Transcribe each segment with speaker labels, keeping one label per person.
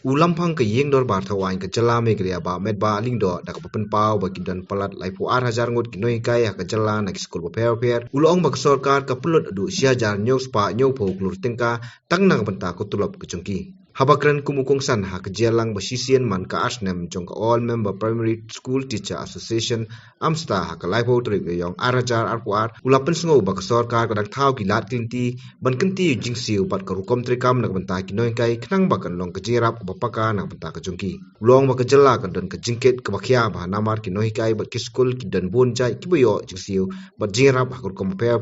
Speaker 1: Ulampang ke yeng dor bar thawain ke jala me gria ba Metbah aling do dak papen pau ba kidan palat laipu 8,000 ngot ki nonghikai ha ke jala na ki skul ba per ulong ba sarkar ka pelot adu sia jar nyok spa nyok pho klur tingka tang na banta ko tulop ke jongki habakran kumukong san ha ke jalang ba sisien man ka asnem jong ka all member primary school teacher association amsta ha ka laipo trik yong arajar arpuar ulapen sngo ba ka sarkar ka dak thau ki lat tinti ban kanti jingsiew bat ka rukom trikam na banta ki nonghikai khnang ba kan long ka jirap ba paka na banta ka jongki long ba ka jala ka don ka jingket ka bakhya ba namar ki nonghikai bat ki school ki dan bon jai ki boyo jingsiew bat jirap ha ka rukom per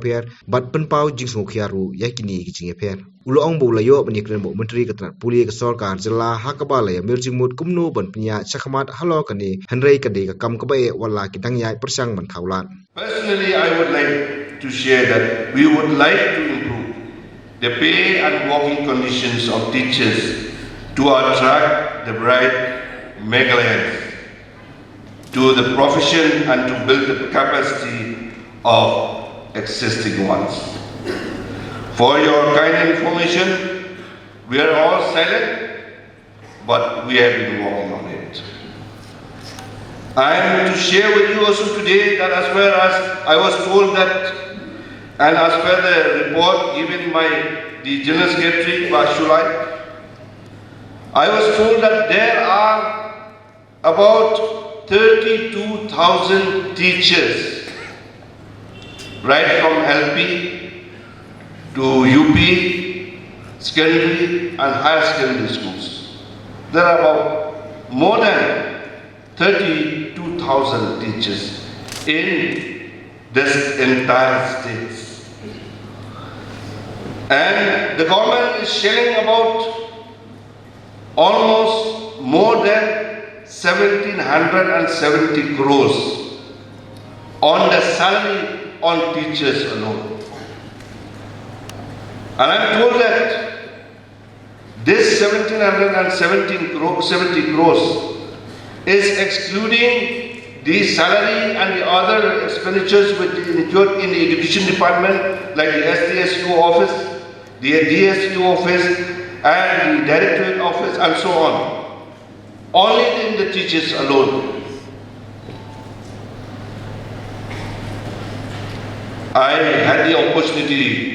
Speaker 1: bat pen pau jingsmo khiaru yakini ki jinge per ulong bo layo banikren bo menteri katrat puli ka sarkar jala hakaba la mirjimut kumnu ban pnya chakhamat halo kani hanrei ka de ka kam ka bae wala ki dangyai persang ban thaulan.
Speaker 2: Personally, I would like to share that we would like to improve the pay and working conditions of teachers to attract the bright Meghalayan to the profession and to build the capacity of existing ones. For your kind information, we are all silent, but we have been working on it. I am to share with you also today that as far as I was told that, and as per the report given by the General Secretary, Bashulai, I was told that there are about 32,000 teachers, right from LP to UP, secondary and higher secondary schools. There are about more than 32,000 teachers in this entire state. And the government is shelling about almost more than 1,770 crores on the salary on teachers alone. And I'm told that this 1,770 crores is excluding the salary and the other expenditures which incurred in the education department, like the SDSU office, the DSU office, and the directorate office, and so on. Only in the teachers alone. I had the opportunity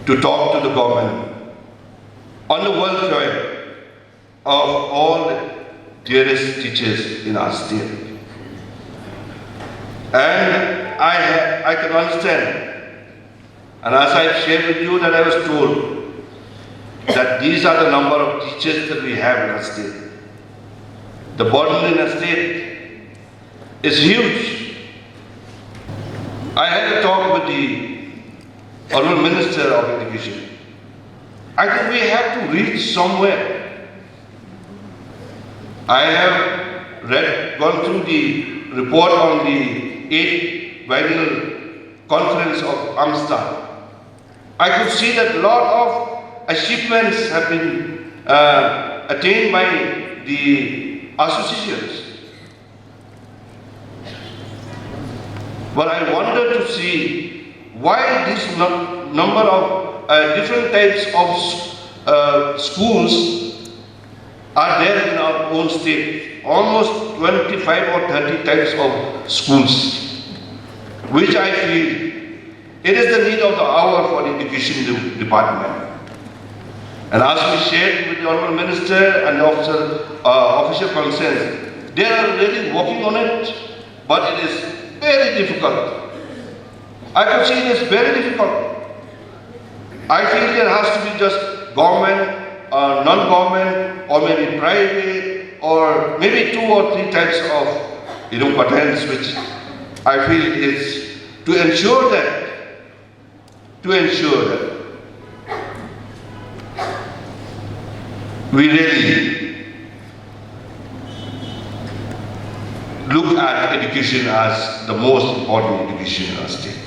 Speaker 2: to talk to the government on the welfare of all the dearest teachers in our state. And I can understand, and as I shared with you that I was told that these are the number of teachers that we have in our state. The burden in our state is huge. I had a talk with the Honorable Minister of Education. I think we have to reach somewhere. I have gone through the report on the 8th biennial conference of Amsterdam. I could see that a lot of achievements have been attained by the associations. But I wonder to see why this number of different types of schools are there in our own state. Almost 25 or 30 types of schools, which I feel it is the need of the hour for the education department. And as we shared with the Honorable Minister and the official concerns, they are really working on it, but it is very difficult. I could see it is very difficult. I feel there has to be just government, non-government, or maybe private, or maybe 2 or 3 types of patents, which I feel is to ensure that we really look at education as the most important education in our state.